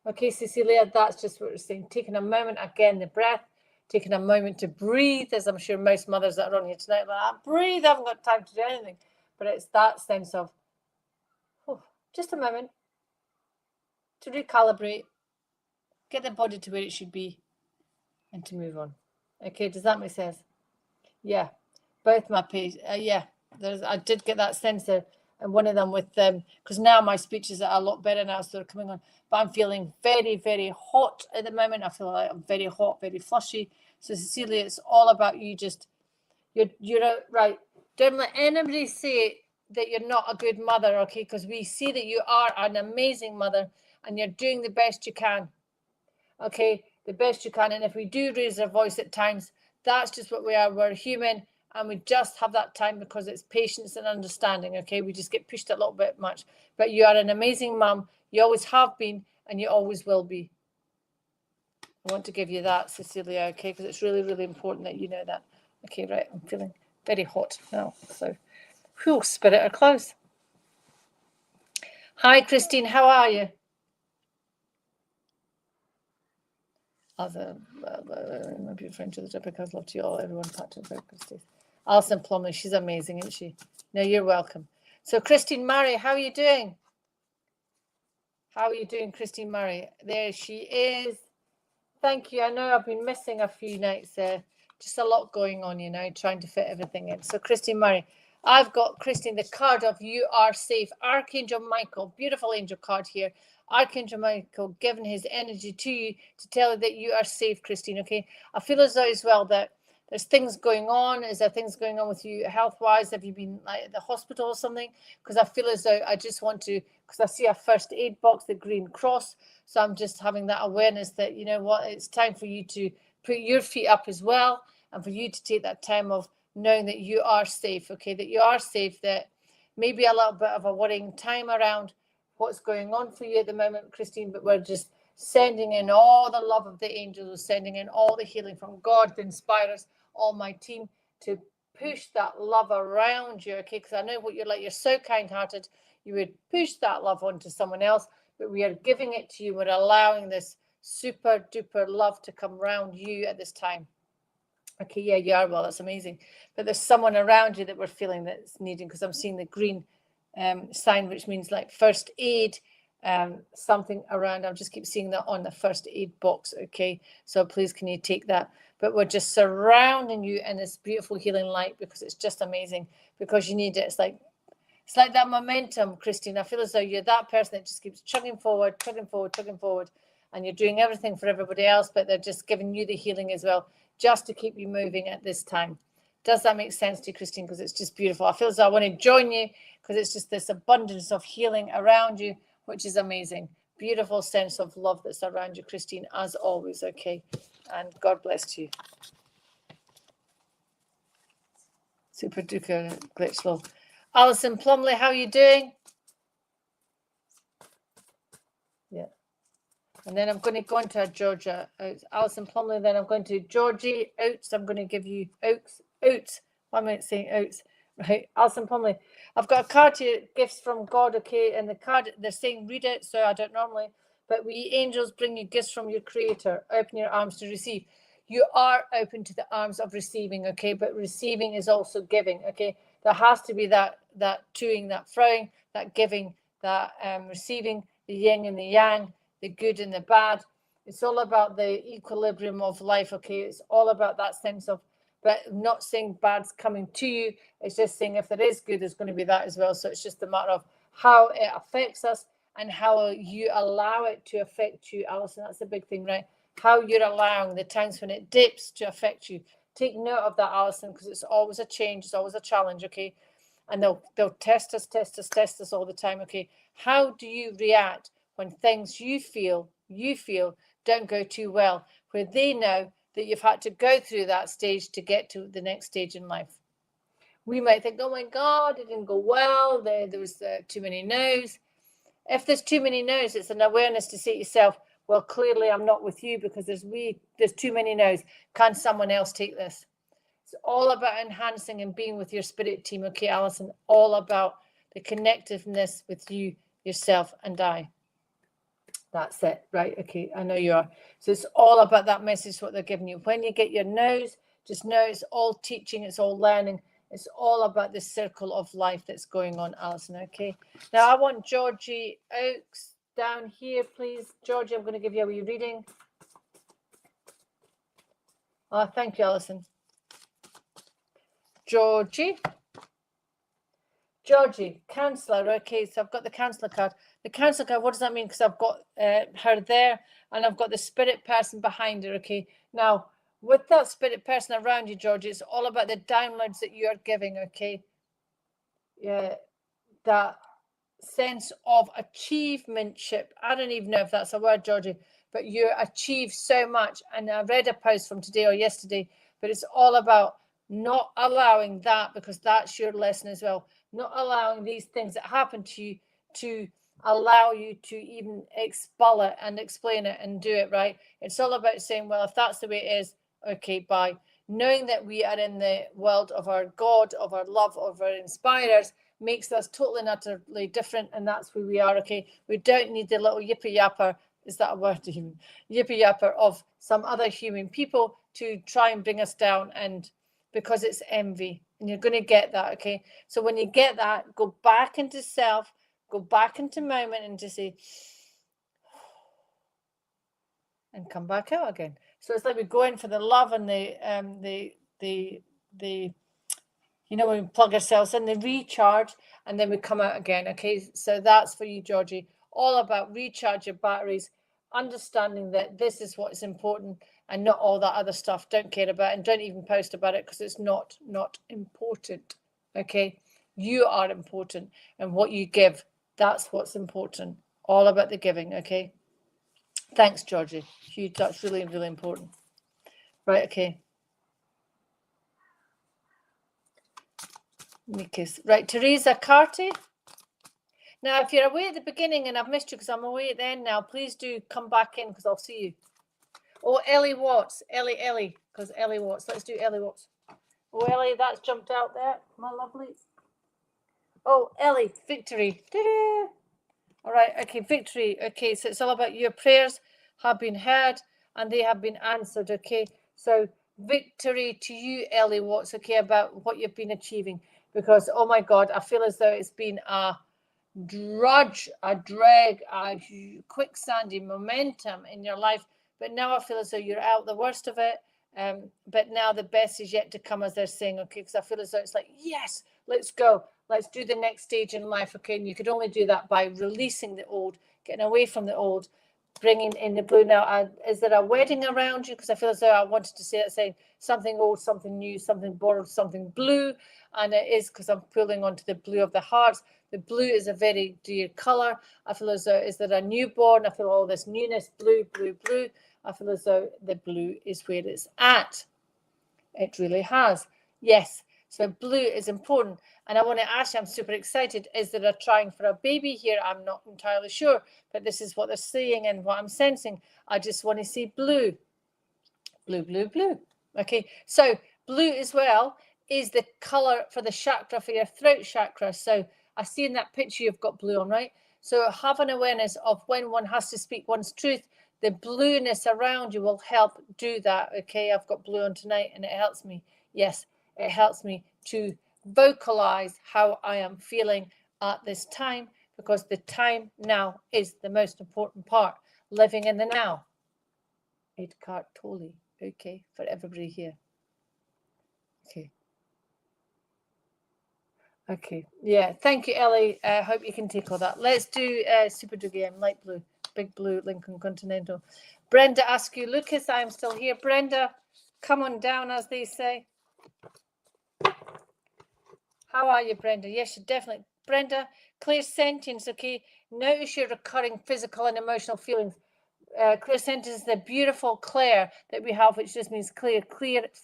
Okay, Cecilia, that's just what we're saying. Taking a moment, again, the breath, taking a moment to breathe, as I'm sure most mothers that are on here tonight, like, breathe, I haven't got time to do anything. But it's that sense of, just a moment to recalibrate, get the body to where it should be, and to move on. Okay, does that make sense? Yeah, both my page. Yeah, I did get that sense there. And one of them with them, because now my speeches are a lot better now, so they're coming on. But I'm feeling very, very hot at the moment. I feel like I'm very hot, very flushy. So Cecilia, it's all about you. Just you're right. Don't let anybody say that you're not a good mother, okay? Because we see that you are an amazing mother, and you're doing the best you can. Okay, the best you can. And if we do raise our voice at times, that's just what we are. We're human. And we just have that time because it's patience and understanding, okay? We just get pushed a little bit much. But you are an amazing mum. You always have been, and you always will be. I want to give you that, Cecilia, okay? Because it's really, really important that you know that. Okay, right, I'm feeling very hot now. So, whew, spirit are close. Hi, Christine, how are you? My beautiful friend to the Dryburgh, love to you all, everyone. Alison Plumley, she's amazing, isn't she? No, you're welcome. So, Christine Murray, how are you doing? How are you doing, Christine Murray? There she is. Thank you. I know I've been missing a few nights there. Just a lot going on, you know, trying to fit everything in. So, Christine Murray, I've got, Christine, the card of You Are Safe. Archangel Michael, beautiful angel card here. Archangel Michael giving his energy to you to tell you that you are safe, Christine, okay? I feel as though as well that there's things going on. Is there things going on with you health-wise? Have you been like at the hospital or something? Because I feel as though I just want to, because I see a first aid box, the green cross. So I'm just having that awareness that, you know what, it's time for you to put your feet up as well, and for you to take that time of knowing that you are safe, okay, that you are safe, that maybe a little bit of a worrying time around what's going on for you at the moment, Christine, but we're just sending in all the love of the angels, sending in all the healing from God to inspire us, all my team, to push that love around you, okay, because I know what you're like, you're so kind-hearted, you would push that love onto someone else, but we are giving it to you, we're allowing this super duper love to come around you at this time. Okay, yeah, you are well, that's amazing. But there's someone around you that we're feeling that's needing, because I'm seeing the green sign, which means like first aid, something around. I'll just keep seeing that on the first aid box, okay? So please, can you take that? But we're just surrounding you in this beautiful healing light, because it's just amazing, because you need it. It's like that momentum, Christine. I feel as though you're that person that just keeps chugging forward, and you're doing everything for everybody else, but they're just giving you the healing as well, just to keep you moving at this time. Does that make sense to you, Christine? Because it's just beautiful. I feel as though I want to join you, because it's just this abundance of healing around you, which is amazing. Beautiful sense of love that's around you, Christine, as always, okay? And God bless you. Super duper glitchful. Alison Plumley, how are you doing? Yeah. And then I'm going to go into Georgia, Alison Plumley. Then I'm going to Georgie Oates. I'm going to give you Oates. Why am I saying Oates? Right, Alison Plumley. I've got a card here, gifts from God, okay? And the card, they're saying read it, so I don't normally. But we angels bring you gifts from your Creator. Open your arms to receive. You are open to the arms of receiving, okay? But receiving is also giving, okay? There has to be that toing, that throwing, that giving, that receiving, the yin and the yang, the good and the bad. It's all about the equilibrium of life, okay? It's all about that sense of, but not saying bad's coming to you. It's just saying if there is good, there's going to be that as well. So it's just a matter of how it affects us and how you allow it to affect you, Alison. That's the big thing, right? How you're allowing the times when it dips to affect you. Take note of that, Alison, because it's always a change. It's always a challenge, okay? And they'll test us all the time, okay? How do you react when things you feel don't go too well, where they know that you've had to go through that stage to get to the next stage in life? We might think, oh my God, it didn't go well. There was too many no's. If there's too many no's, it's an awareness to say to yourself, well, clearly I'm not with you because there's too many no's. Can someone else take this? It's all about enhancing and being with your spirit team. Okay, Alison, all about the connectiveness with you, yourself, and I. That's it, right? Okay, I know you are. So it's all about that message, what they're giving you. When you get your no's, just know it's all teaching, it's all learning. It's all about the circle of life that's going on, Alison, okay? Now, I want Georgie Oakes down here, please. Georgie, I'm going to give you a wee reading. Oh, thank you, Alison. Georgie, counsellor. Okay, so I've got the counsellor card. The counsellor card, what does that mean? Because I've got her there and I've got the spirit person behind her. Okay, now with that spirit person around you, Georgie, it's all about the downloads that you are giving. Okay, yeah, that sense of achievementship. I don't even know if that's a word, Georgie, but you achieve so much. And I read a post from today or yesterday, but it's all about not allowing that, because that's your lesson as well. Not allowing these things that happen to you to allow you to even expel it and explain it and do it right. It's all about saying, well, if that's the way it is, okay, bye. Knowing that we are in the world of our God, of our love, of our inspirers, makes us totally and utterly different, and that's who we are. Okay, we don't need the little yippy yapper, is that a word, even yippy yapper, of some other human people to try and bring us down, and because it's envy, and you're going to get that. Okay, so when you get that, go back into self, go back into moment, and just say, and come back out again. So it's like we go in for the love and the you know, when we plug ourselves in, the recharge, and then we come out again. Okay, so that's for you, Georgie. All about recharge your batteries, understanding that this is what is important and not all that other stuff. Don't care about it, and don't even post about it because it's not important. Okay, you are important, and what you give, that's what's important. All about the giving. Okay, thanks, Georgie. Huge. That's really, really important. Right. Okay. Nikis. Right, Teresa Carty. Now, if you're away at the beginning and I've missed you because I'm away at the end now, please do come back in because I'll see you. Oh, Ellie Watts. Ellie, because Ellie Watts. Let's do Ellie Watts. Oh, Ellie, that's jumped out there. My lovely. Oh, Ellie, victory. Ta-da! All right, okay, victory. Okay, so it's all about your prayers have been heard and they have been answered. Okay, so victory to you, Ellie Watts. Okay, about what you've been achieving, because oh my God, I feel as though it's been a drag, a quicksandy momentum in your life, but now I feel as though you're out the worst of it. But now the best is yet to come, as they're saying. Okay, because I feel as though it's like, yes, let's go. Let's do the next stage in life. Okay, and you could only do that by releasing the old, getting away from the old, bringing in the blue. Now, is there a wedding around you? Because I feel as though I wanted to say that, saying something old, something new, something borrowed, something blue. And it is because I'm pulling onto the blue of the hearts. The blue is a very dear color. I feel as though, is there a newborn? I feel all this newness, blue, blue, blue. I feel as though the blue is where it's at. It really has. Yes. So blue is important. And I want to ask you, I'm super excited. Is there a trying for a baby here? I'm not entirely sure, but this is what they're saying and what I'm sensing. I just want to see blue. Blue, blue, blue. Okay. So blue as well is the color for the chakra, for your throat chakra. So I see in that picture you've got blue on, right? So have an awareness of when one has to speak one's truth. The blueness around you will help do that. Okay, I've got blue on tonight and it helps me. Yes, it helps me to vocalize how I am feeling at this time, because the time now is the most important part. Living in the now. Eckhart Tolle. Okay, for everybody here. Okay. Okay. Yeah. Thank you, Ellie. I hope you can take all that. Let's do Super Duty game, light blue, big blue, Lincoln Continental. Brenda Askew, Lucas, I'm still here. Brenda, come on down, as they say. How are you, Brenda? Yes, you're definitely. Brenda, clear sentience, okay? Notice your recurring physical and emotional feelings. clear sentence is the beautiful clear that we have, which just means clear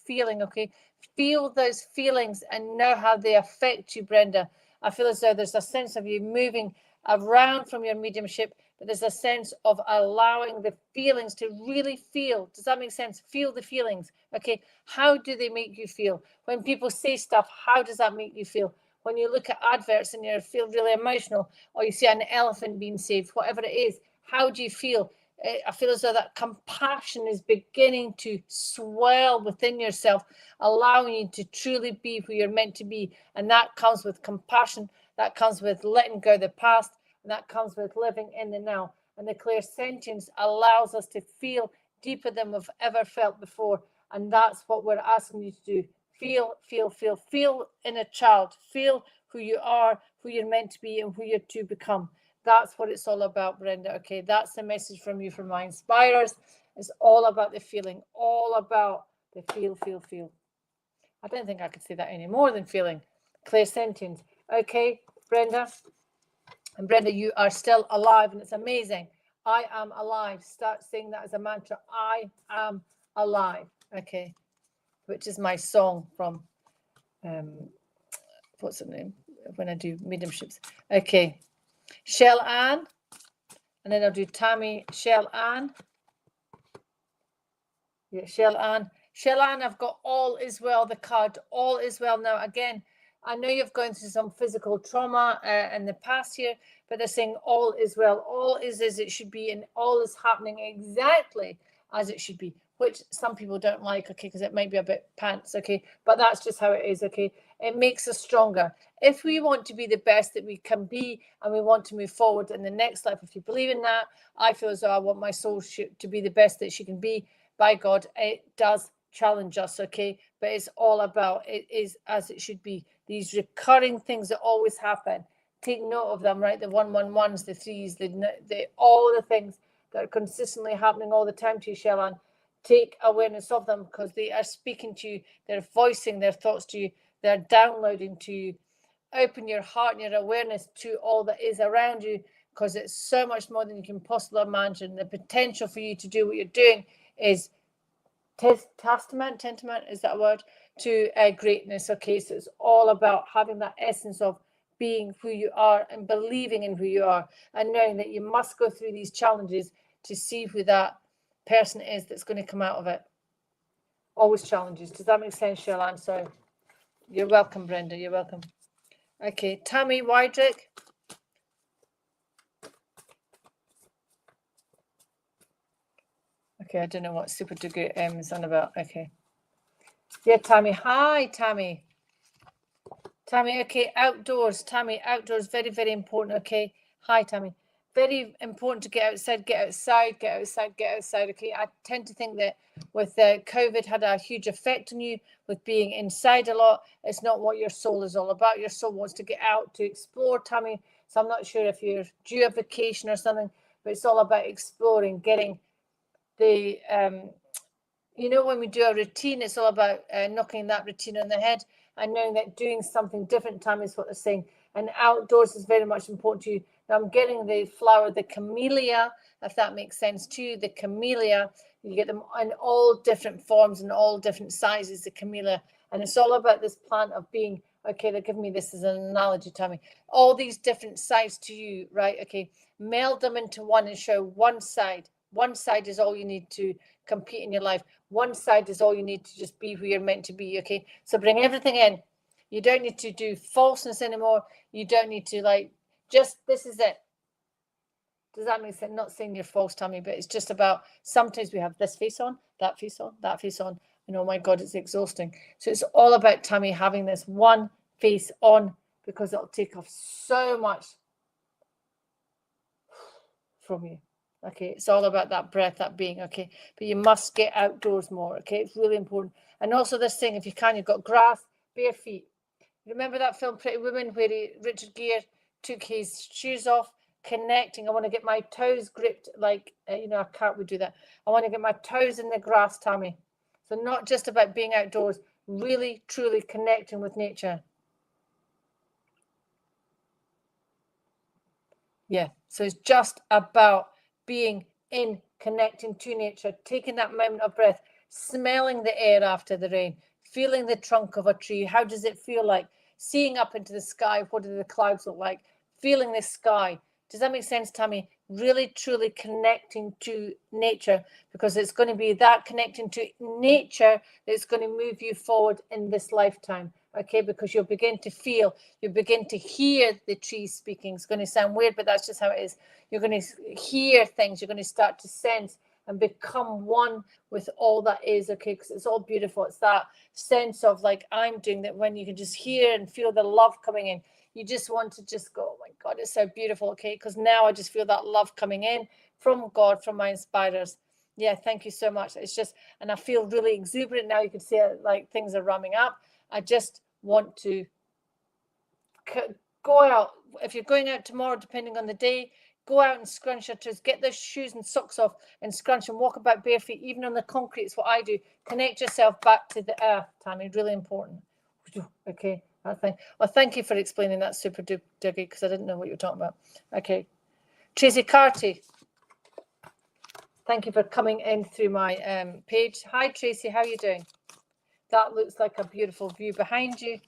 feeling. Okay, feel those feelings and know how they affect you, Brenda. I feel as though there's a sense of you moving around from your mediumship, but there's a sense of allowing the feelings to really feel. Does that make sense? Feel the feelings. Okay, how do they make you feel? When people say stuff, how does that make you feel? When you look at adverts and you feel really emotional, or you see an elephant being saved, whatever it is, how do you feel? I feel as though that compassion is beginning to swell within yourself, allowing you to truly be who you're meant to be. And that comes with compassion, that comes with letting go of the past, and that comes with living in the now. And the clear sentience allows us to feel deeper than we've ever felt before. And that's what we're asking you to do. Feel, feel, feel, feel in a child. Feel who you are, who you're meant to be, and who you're to become. That's what it's all about, Brenda. Okay, that's the message from you, from my inspirers. It's all about the feeling, all about the feel, feel, feel. I don't think I could say that any more than feeling. Clear sentence. Okay, Brenda. And Brenda, you are still alive, and it's amazing. I am alive. Start saying that as a mantra. I am alive. Okay, which is my song from, what's the name? When I do mediumships. Okay. Shell Ann, and then I'll do Tammy, Shell Ann. Yeah, Shell Ann. Shell Ann, I've got all is well, the card, all is well. Now, again, I know you've gone through some physical trauma in the past here, but they're saying all is well. All is as it should be, and all is happening exactly as it should be, which some people don't like, okay, because it might be a bit pants, okay, but that's just how it is, okay. It makes us stronger. If we want to be the best that we can be, and we want to move forward in the next life, if you believe in that, I feel as though I want my soul to be the best that she can be. By God, it does challenge us, okay, but it's all about, it is as it should be. These recurring things that always happen, take note of them, right? The 111s, the 3s, the all the things that are consistently happening all the time to you, Shellan. Take awareness of them, because they are speaking to you, they're voicing their thoughts to you, they're downloading to you. Open your heart and your awareness to all that is around you, because it's so much more than you can possibly imagine. The potential for you to do what you're doing is testament, is that a word, to greatness. Okay, so it's all about having that essence of being who you are and believing in who you are, and knowing that you must go through these challenges to see who that person is that's going to come out of it. Always challenges. Does that make sense, Shellan? So you're welcome, Brenda. You're welcome. Okay, Tammy Wydrick. Okay, I don't know what Super Dugu is on about. Okay. Yeah, Tammy. Hi, Tammy. Tammy, okay, outdoors. Tammy, outdoors, very, very important, okay? Hi, Tammy. Very important to get outside, get outside, get outside, get outside, okay? I tend to think that with COVID had a huge effect on you with being inside a lot. It's not what your soul is all about. Your soul wants to get out, to explore, Tammy. So I'm not sure if you're due a vacation or something, but it's all about exploring, getting the, you know, when we do a routine, it's all about knocking that routine on the head and knowing that doing something different, Tammy, is what they're saying. And outdoors is very much important to you. Now I'm getting the flower, the camellia, if that makes sense to you. The camellia, you get them in all different forms and all different sizes, the camellia. And it's all about this plant of being, okay, they're giving me this as an analogy, Tammy. All these different sides to you, right? Okay, meld them into one and show one side. One side is all you need to compete in your life. One side is all you need to just be who you're meant to be, okay? So bring everything in. You don't need to do falseness anymore. You don't need to, like, just, this is it. Does that make sense? Not saying you're false, Tammy, but it's just about, sometimes we have this face on, that face on, that face on, and oh my God, it's exhausting. So it's all about, Tammy, having this one face on, because it'll take off so much from you. Okay, it's all about that breath, that being, okay? But you must get outdoors more, okay? It's really important. And also this thing, if you can, you've got grass, bare feet. Remember that film Pretty Woman where Richard Gere took his shoes off, connecting? I want to get my toes gripped, like, you know, a cat would do that. I want to get my toes in the grass, Tammy. So not just about being outdoors, really, truly connecting with nature. Yeah, so it's just about being in connecting to nature, taking that moment of breath, smelling the air after the rain, feeling the trunk of a tree. How does it feel like? Seeing up into the sky, what do the clouds look like? Feeling the sky. Does that make sense, Tammy? Really, truly connecting to nature, because it's going to be that connecting to nature that's going to move you forward in this lifetime. Okay, because you'll begin to feel, you'll begin to hear the trees speaking. It's going to sound weird, but that's just how it is. You're going to hear things. You're going to start to sense and become one with all that is, okay, because it's all beautiful. It's that sense of like I'm doing that, when you can just hear and feel the love coming in. You just want to just go, oh my God, it's so beautiful, okay? Because now I just feel that love coming in from God, from my inspirers. Yeah, thank you so much. It's just, and I feel really exuberant now. You can see it, like things are ramming up. I just want to go out. If you're going out tomorrow, depending on the day, go out and scrunch your toes, get those shoes and socks off and scrunch and walk about bare feet, even on the concrete. It's what I do. Connect yourself back to the earth, Tammy. Really important. Okay. Well, thank you for explaining that, Super Dougie, because I didn't know what you were talking about. Okay. Tracy Carty, thank you for coming in through my page. Hi, Tracy. How are you doing? That looks like a beautiful view behind you.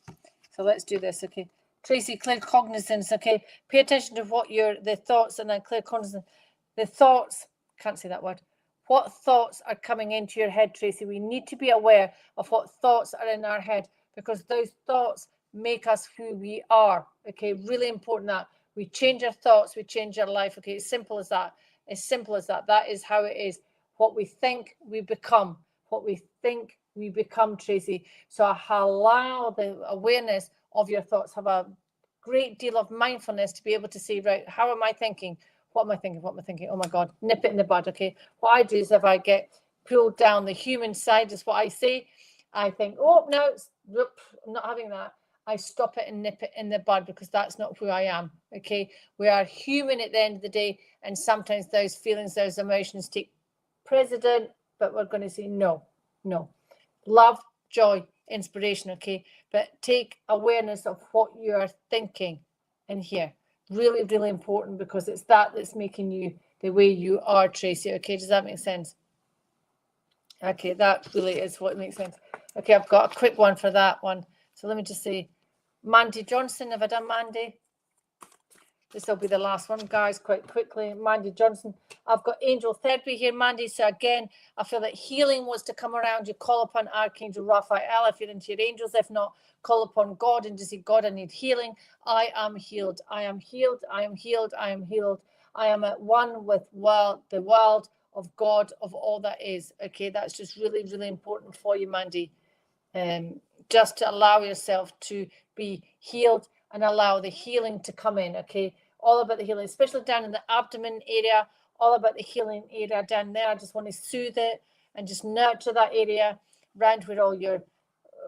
So let's do this, okay? Tracy, clear cognizance, okay? Pay attention to what the thoughts, and then clear cognizance. The thoughts, can't say that word. What thoughts are coming into your head, Tracy? We need to be aware of what thoughts are in our head, because those thoughts make us who we are, okay? Really important that we change our thoughts, we change our life, okay? As simple as that. As simple as that. That is how it is. What we think, we become. What we think, we become, Tracy. So allow the awareness of your thoughts. Have a great deal of mindfulness to be able to see, right, how am I thinking? What am I thinking? What am I thinking? Oh my God, nip it in the bud, okay? What I do is if I get pulled down the human side, is what I say. I think, oh, no, I'm not having that. I stop it and nip it in the bud, because that's not who I am, okay? We are human at the end of the day, and sometimes those feelings, those emotions take precedent, but we're going to say no. Love, joy, inspiration, okay? But take awareness of what you are thinking in here. Really, really important, because it's that's making you the way you are, Tracy, okay? Does that make sense? Okay, that really is what makes sense. Okay, I've got a quick one for that one. So let me just say, Mandy Johnson, have I done Mandy? This will be the last one, guys, quite quickly. Mandy Johnson. I've got Angel Therapy here, Mandy. So again, I feel that healing was to come around. You call upon Archangel Raphael if you're into your angels. If not, call upon God and just say, God, I need healing. I am healed. I am healed. I am healed. I am healed. I am at one with the world of God, of all that is. Okay, that's just really, really important for you, Mandy. Just to allow yourself to be healed and allow the healing to come in, okay? All about the healing, especially down in the abdomen area, all about the healing area down there. I just want to soothe it and just nurture that area around where all your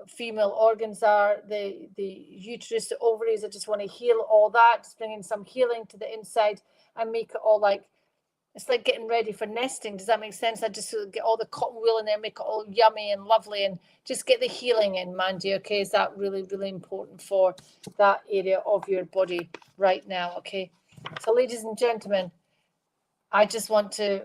female organs are, the uterus, the ovaries. I just want to heal all that, just bring in some healing to the inside and make it all like, it's like getting ready for nesting. Does that make sense? I just get all the cotton wool in there, make it all yummy and lovely, and just get the healing in, Mandy, okay? Is that really, really important for that area of your body right now, okay? So, ladies and gentlemen, I just want to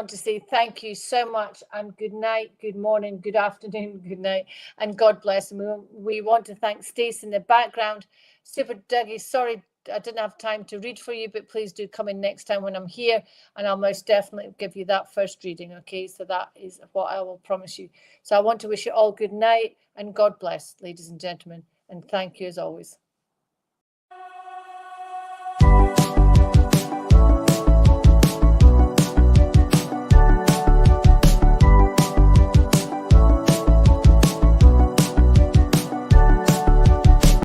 say thank you so much, and good night, good morning, good afternoon, good night, and God bless. And we want to thank Stacey in the background. Super Dougie, sorry I didn't have time to read for you, but please do come in next time when I'm here, and I'll most definitely give you that first reading, okay? So that is what I will promise you. So I want to wish you all good night, and God bless, ladies and gentlemen, and thank you as always.